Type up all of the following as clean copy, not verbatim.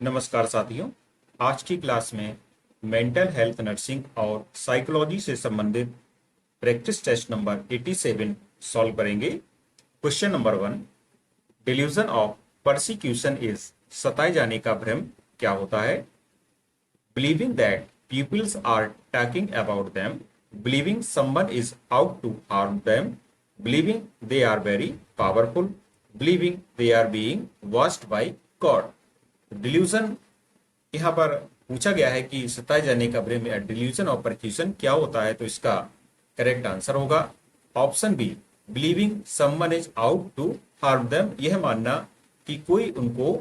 नमस्कार साथियों। आज की क्लास में मेंटल हेल्थ नर्सिंग और साइकोलॉजी से संबंधित प्रैक्टिस टेस्ट नंबर 87 सॉल्व करेंगे। Question number 1, delusion of persecution is, सताए जाने का भ्रम क्या होता है? Believing that peoples are talking about them, believing someone is out to harm them, believing they are very powerful, believing they are being watched by God. Delusion यहाँ पर पूछा गया है कि सताए जाने का भ्रम या डिल्यूजन ऑफ परफ्यूजन क्या होता है, तो इसका करेक्ट आंसर होगा option B, believing someone is out to harm them. यह मानना कि कोई उनको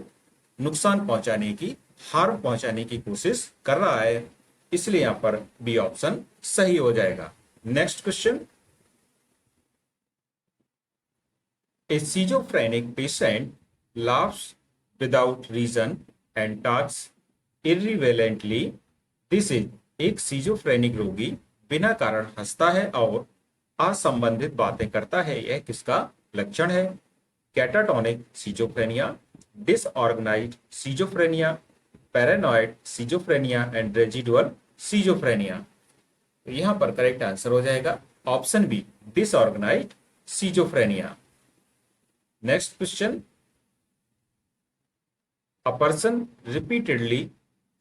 नुकसान पहुंचाने की, हार्म पहुंचाने की कोशिश कर रहा है, इसलिए यहां पर बी ऑप्शन सही हो जाएगा। Next question, A schizophrenic patient laughs without reason and talks irrelevantly. This is, एक सीजोफ्रेनिक रोगी बिना कारण हंसता है और असंबंधित बातें करता है, यह किसका लक्षण है? Catatonic schizophrenia, disorganised schizophrenia, paranoid schizophrenia and residual schizophrenia. यहां पर करेक्ट आंसर हो जाएगा option B, disorganised schizophrenia. Next question, a person repeatedly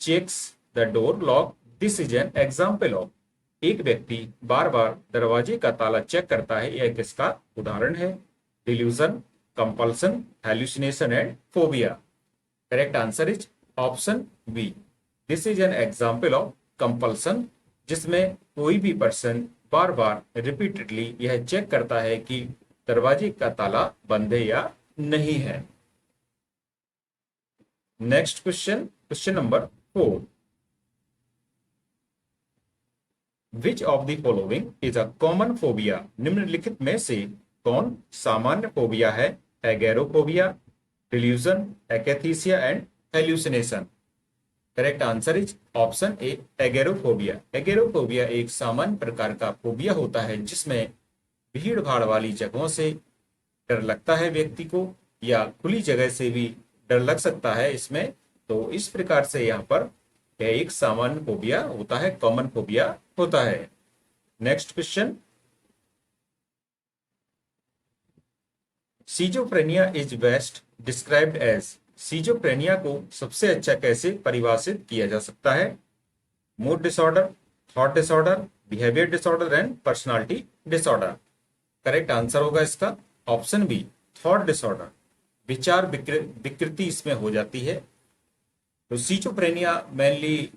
checks the door lock. This is an example of, एक व्यक्ति बार बार दरवाजे का ताला चेक करता है, यह किसका उदाहरण है? Delusion, compulsion, hallucination and phobia. Correct answer is option B, this is an example of compulsion, जिसमें कोई भी पर्सन बार बार रिपीटेडली यह चेक करता है कि दरवाजे का ताला बंद है या नहीं है। Next question, question number 4, which of the following is a common phobia? निम्नलिखित में से कौन सामान्य फोबिया है? Agoraphobia, delusion, akathisia and hallucination. Correct answer is option A, agoraphobia. Agoraphobia एक सामान्य प्रकार का फोबिया होता है जिसमें भीड़ भाड़ वाली जगहों से डर लगता है व्यक्ति को, या खुली जगह से भी डर लग सकता है इसमें। तो इस प्रकार से यहाँ पर यह एक सामान्य फोबिया होता है, कॉमन फोबिया होता है। Next question, schizophrenia is best described as, schizophrenia को सबसे अच्छा कैसे परिभाषित किया जा सकता है? Mood disorder, thought disorder, behaviour disorder and personality disorder. Correct answer होगा इसका ऑप्शन बी, थॉट डिसऑर्डर। विचार विकृति इसमें हो जाती है। तो सीजोफ्रेनिया मेनली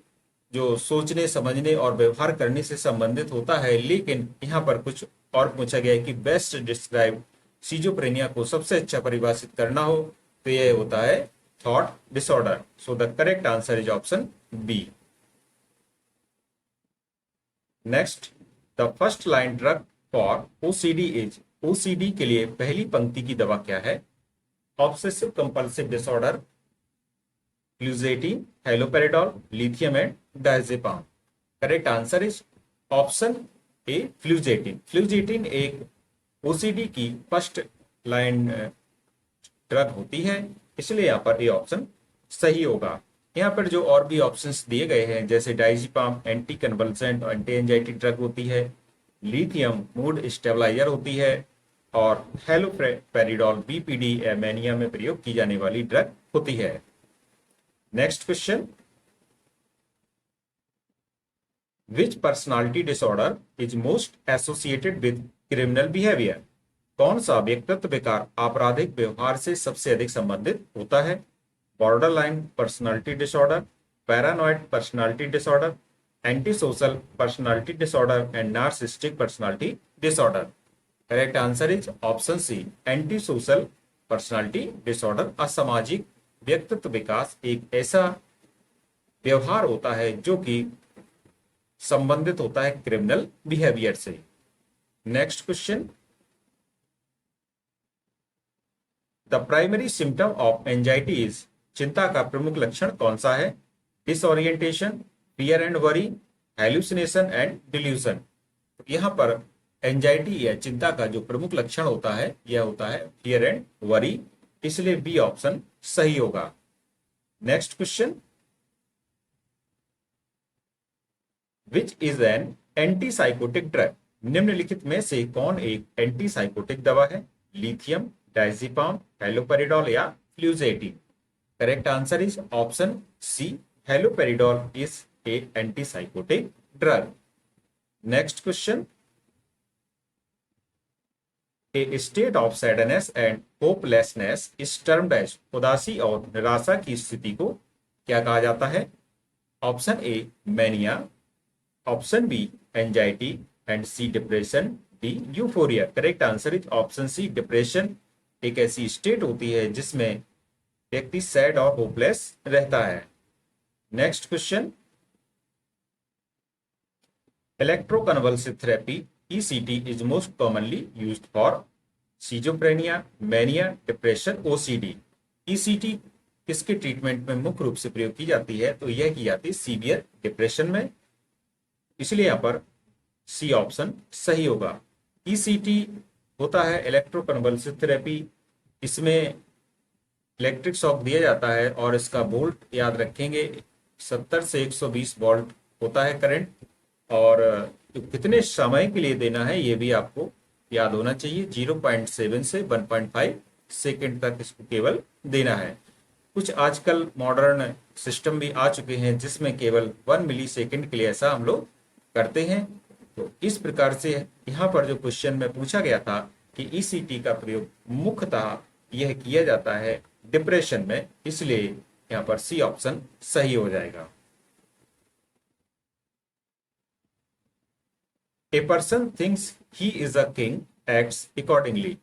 जो सोचने, समझने और व्यवहार करने से संबंधित होता है, लेकिन यहाँ पर कुछ और पूछा गया है कि बेस्ट डिस्क्राइब, सीजोफ्रेनिया को सबसे अच्छा परिभाषित करना हो तो यह होता है thought disorder. So the correct answer is option B. Next, the first line drug for OCD is, OCD के लिए पहली पंक्ति की दवा क्या है? Obsessive compulsive disorder, fluoxetine, haloperidol, lithium and diazepam. Correct answer is option A, fluoxetine. Fluoxetine एक OCD की फर्स्ट लाइन ड्रग होती है, इसलिए यहाँ पर ए ऑप्शन सही होगा। यहाँ पर जो और भी ऑप्शंस दिए गए हैं, जैसे डायजेपाम एंटी कन्वल्सेंट और एंटी एंजाइटी ड्रग होती है, लिथियम मूड स्टेबलाइजर होती है, और हेलोपेरिडोल बीपीडी मैनिया में प्रयोग की जाने वाली ड्रग होती है। Next question, which personality disorder is most associated with criminal behaviour? कौन सा व्यक्तित्व विकार आपराधिक व्यवहार से सबसे अधिक संबंधित होता है? Borderline personality disorder, paranoid personality disorder, antisocial personality disorder and narcissistic personality disorder. Correct answer is option C, antisocial personality disorder. असामाजिक व्यक्तित्व विकास एक ऐसा व्यवहार होता है जो कि संबंधित होता है क्रिमिनल बिहेवियर से। Next question, the primary symptom of anxiety is, चिंता का प्रमुख लक्षण कौन सा है? Disorientation, fear and worry, hallucination and delusion. यहाँ पर एंजाइटी या चिंता का जो प्रमुख लक्षण होता है यह होता है फियर एंड वरी, इसलिए बी ऑप्शन सही होगा। Next question, which is an antipsychotic drug? निम्नलिखित में से कौन एक एंटीसाइकोटिक दवा है? लिथियम, डायजिपाम, हैलोपेरिडोल या fluoxetine? Correct answer is option C, haloperidol is a antipsychotic drug. Next question, a state of sadness and hopelessness is termed as? उदासी और निराशा की स्थिति को क्या कहा जाता है? Option A mania, option B anxiety and C depression, D euphoria. Correct answer is option C, depression एक ऐसी स्टेट होती है जिसमें व्यक्ति सैड और होपलेस रहता है। Next question, electroconvulsive therapy ECT is most commonly used for? Schizophrenia, mania, depression, OCD. ECT किसके ट्रीटमेंट में मुख्य रूप से प्रयोग की जाती है? तो यह की जाती है सीवियर डिप्रेशन में, इसलिए यहां पर सी ऑप्शन सही होगा। ईसीटी होता है इलेक्ट्रोकन्वल्सिव थेरेपी, इसमें इलेक्ट्रिक शॉक दिया जाता है और इसका वोल्ट याद रखेंगे 70 से 120 वोल्ट होता है करंट, और कितने समय के लिए देना है ये भी आपको याद होना चाहिए। 0.7 से 1.5 सेकेंड तक इसको केवल देना है। कुछ आजकल मॉडर्न सिस्टम भी आ चुके हैं जिसमें केवल 1 मिली सेकेंड के लिए ऐसा हम लोग करते हैं। तो इस प्रकार से यहाँ पर जो क्वेश्चन में पूछा गया था कि ईसीटी का प्रयोग मुख्यतः यह किया जाता है डिप्रेशन में, इसलिए यहाँ पर सी ऑप्शन सही हो जाएगा। A person thinks he is a king acts accordingly.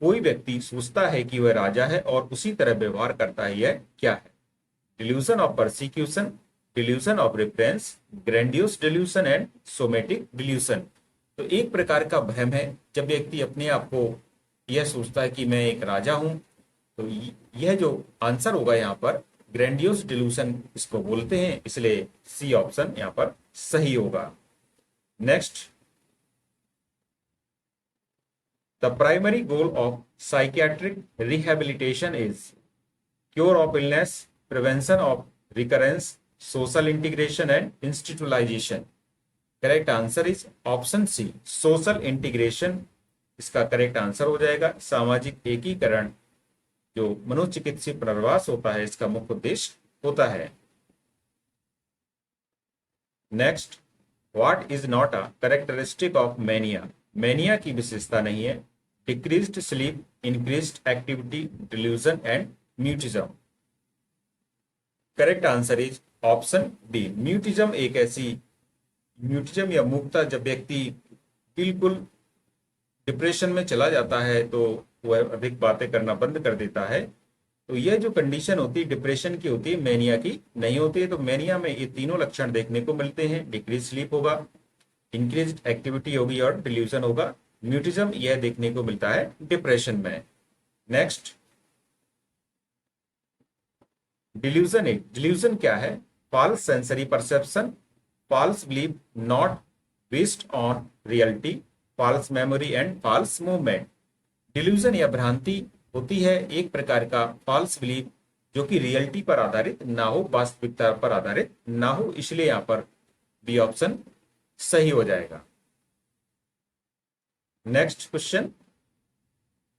कोई व्यक्ति सोचता है कि वह राजा है और उसी तरह व्यवहार करता है, यह क्या है? Delusion of persecution, delusion of reference, grandiose delusion and somatic delusion. तो एक प्रकार का भ्रम है जब व्यक्ति अपने आप को यह सोचता है कि मैं एक राजा हूं, तो यह जो आंसर होगा यहाँ पर ग्रैंडियोस डिल्यूजन इसको बोलते हैं, इसलिए सी ऑप्शन यहाँ पर सही होगा। Next, the primary goal of psychiatric rehabilitation is cure of illness, prevention of recurrence, social integration and institutionalisation. Correct answer is option C, social integration इसका करेक्ट आंसर हो जाएगा। सामाजिक एकीकरण जो मनोचिकित्सीय पुनर्वास होता है इसका मुख्य उद्देश्य होता है। Next, what is not a characteristic of mania? Mania की विशेषता नहीं है। Decreased sleep, increased activity, delusion and mutism. Correct answer is option D, mutism एक ऐसी, म्यूटिज्म या मूकता, जब व्यक्ति बिल्कुल डिप्रेशन में चला जाता है तो वह अधिक बातें करना बंद कर देता है। तो यह जो कंडीशन होती है डिप्रेशन की होती है, मैनिया की नहीं होती है। तो मैनिया में ये तीनों लक्षण देखने को मिलते हैं, डिक्रीज स्लीप होगा, इंक्रीज्ड एक्टिविटी होगी और डिल्यूजन होगा। म्यूटिज्म यह देखने को मिलता है डिप्रेशन में। नेक्स्ट, डिल्यूजन है, डिल्यूजन क्या है? False sensory perception, false belief not based on reality, false memory and false movement. Delusion या भ्रांति होती है एक प्रकार का फॉल्स बिलीफ जो कि रियलिटी पर आधारित ना हो, वास्तविकता पर आधारित ना हो, इसलिए यहां पर बी ऑप्शन सही हो जाएगा। Next question,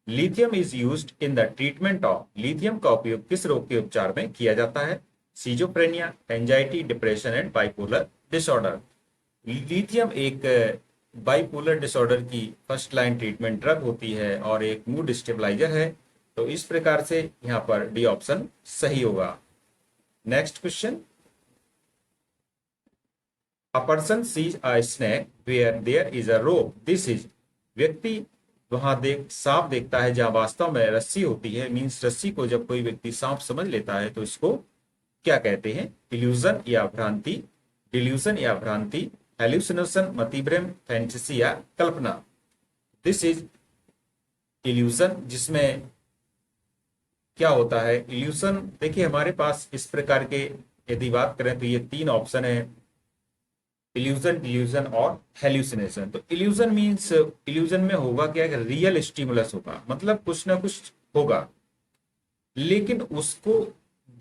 lithium is used in the treatment of? Lithium का उपयोग किस रोग के उपचार में किया जाता है? Schizophrenia, anxiety, depression and bipolar disorder. Lithium एक बाइपोलर डिसऑर्डर की फर्स्ट लाइन ट्रीटमेंट ड्रग होती है और एक मूड स्टेबलाइजर है, तो इस प्रकार से यहां पर डी ऑप्शन सही होगा। Next question, a person sees a snake where there is a rope, this is? व्यक्ति वहां सांप देखता है जहां वास्तव में रस्सी होती है, मींस रस्सी को जब कोई व्यक्ति सांप समझ लेता है तो इसको क्या कहते हैं? इल्यूजन या भ्रांति, डिल्यूजन या भ्रांति, हेल्यूसिनेशन, मतिभ्रम, फैंटेसी या कल्पना। दिस इज इल्यूजन, जिसमें क्या होता है? इल्यूजन देखिए हमारे पास इस प्रकार के यदि बात करें तो ये तीन ऑप्शन है, इल्यूजन, डिल्यूजन और हेल्यूसिनेशन। तो इल्यूजन मींस इल्यूजन में होगा क्या? रियल स्टिमुलस होगा, मतलब कुछ ना कुछ होगा लेकिन उसको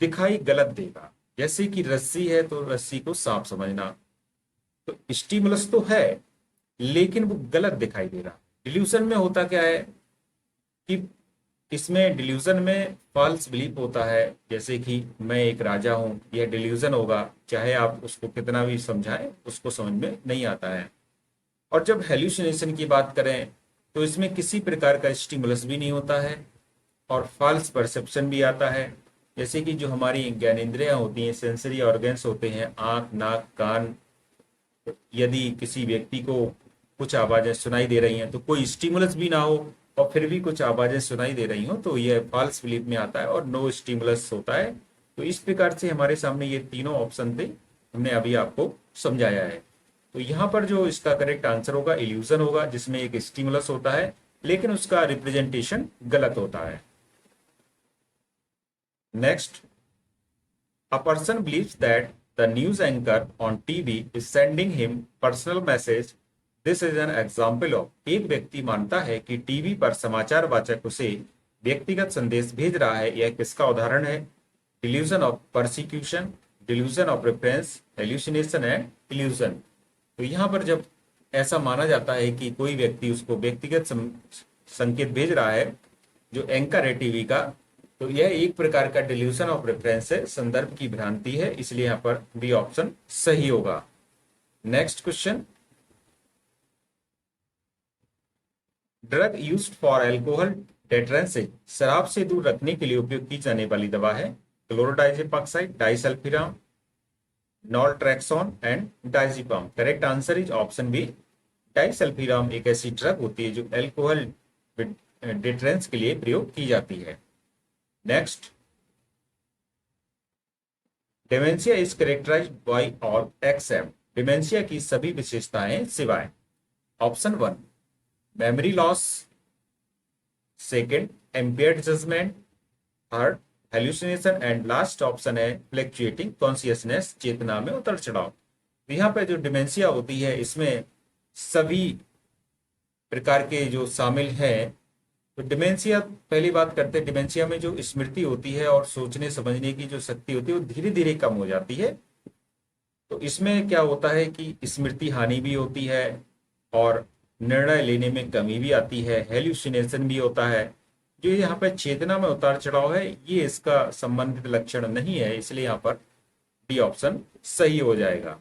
दिखाई गलत देगा। जैसे कि रस्सी है तो रस्सी को सांप समझना, तो स्टिमुलस तो है लेकिन वो गलत दिखाई दे रहा। डिल्यूजन में होता क्या है कि इसमें डिल्यूजन में फॉल्स बिलीफ होता है, जैसे कि मैं एक राजा हूं, यह डिल्यूजन होगा, चाहे आप उसको कितना भी समझाएं उसको समझ में नहीं आता है। और जब हेल्यूसिनेशन की बात करें तो इसमें किसी प्रकार का स्टिमुलस भी नहीं होता है और फॉल्स परसेप्शन भी आता है। जैसे कि जो हमारी ज्ञानेंद्रियां होती हैं, सेंसरी ऑर्गन्स होते हैं, आंख, नाक, कान, यदि किसी व्यक्ति को कुछ आवाजें सुनाई दे रही हैं तो कोई स्टिमुलस भी ना हो और फिर भी कुछ आवाजें सुनाई दे रही हो तो यह फॉल्स बिलीफ में आता है और नो स्टिमुलस होता है। तो इस प्रकार से हमारे सामने ये तीनों ऑप्शन थे, हमने अभी आपको समझाया है। तो यहाँ पर जो इसका करेक्ट आंसर होगा इल्यूजन होगा, जिसमें एक स्टिमुलस होता है लेकिन उसका रिप्रेजेंटेशन गलत होता है। Next, a person believes that the news anchor on TV is sending him personal message. This is an example of, एक व्यक्ति मानता है कि टीवी पर समाचार वाचक उसे व्यक्तिगत संदेश भेज रहा है। यह किसका उदाहरण है? Delusion of persecution, delusion of reference, hallucination and illusion. तो यहाँ पर जब ऐसा माना जाता है कि कोई व्यक्ति उसको व्यक्तिगत संकेत भेज रहा है जो एंकर है टीवी का, तो यह एक प्रकार का डिल्यूशन ऑफ रेफरेंस है, संदर्भ की भ्रांति है, इसलिए यहां पर बी ऑप्शन सही होगा। Next question, drug used for alcohol deterrents, शराब से दूर रखने के लिए उपयोग की जाने वाली दवा है chlordiazepoxide, disulfiram, naltrexone and diazepam. Correct answer is option B, disulfiram एक ऐसी ड्रग होती है जो अल्कोहल डेटरेंस के लिए प्रयोग की जाती है। Next, dementia is characterized by all except, dementia की सभी विशेषताएं सिवाय। Option 1 memory loss, second impaired judgement, third hallucination and last option है फ्लक्चुएटिंग कॉन्शियसनेस, चेतना में उतर चढ़ाव। तो यहाँ पे जो डिमेंशिया होती है इसमें सभी प्रकार के जो शामिल हैं। तो डिमेंशिया, पहली बात करते हैं, डिमेंशिया में जो स्मृति होती है और सोचने समझने की जो शक्ति होती है वो धीरे धीरे कम हो जाती है। तो इसमें क्या होता है कि स्मृति हानि भी होती है और निर्णय लेने में कमी भी आती है, हेल्यूसिनेशन भी होता है। जो यहाँ पर चेतना में उतार चढ़ाव है ये इसका संबंधित लक्षण नहीं है, इसलिए यहाँ पर डी ऑप्शन सही हो जाएगा।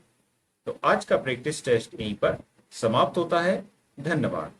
तो आज का प्रैक्टिस टेस्ट यहीं पर समाप्त होता है। धन्यवाद।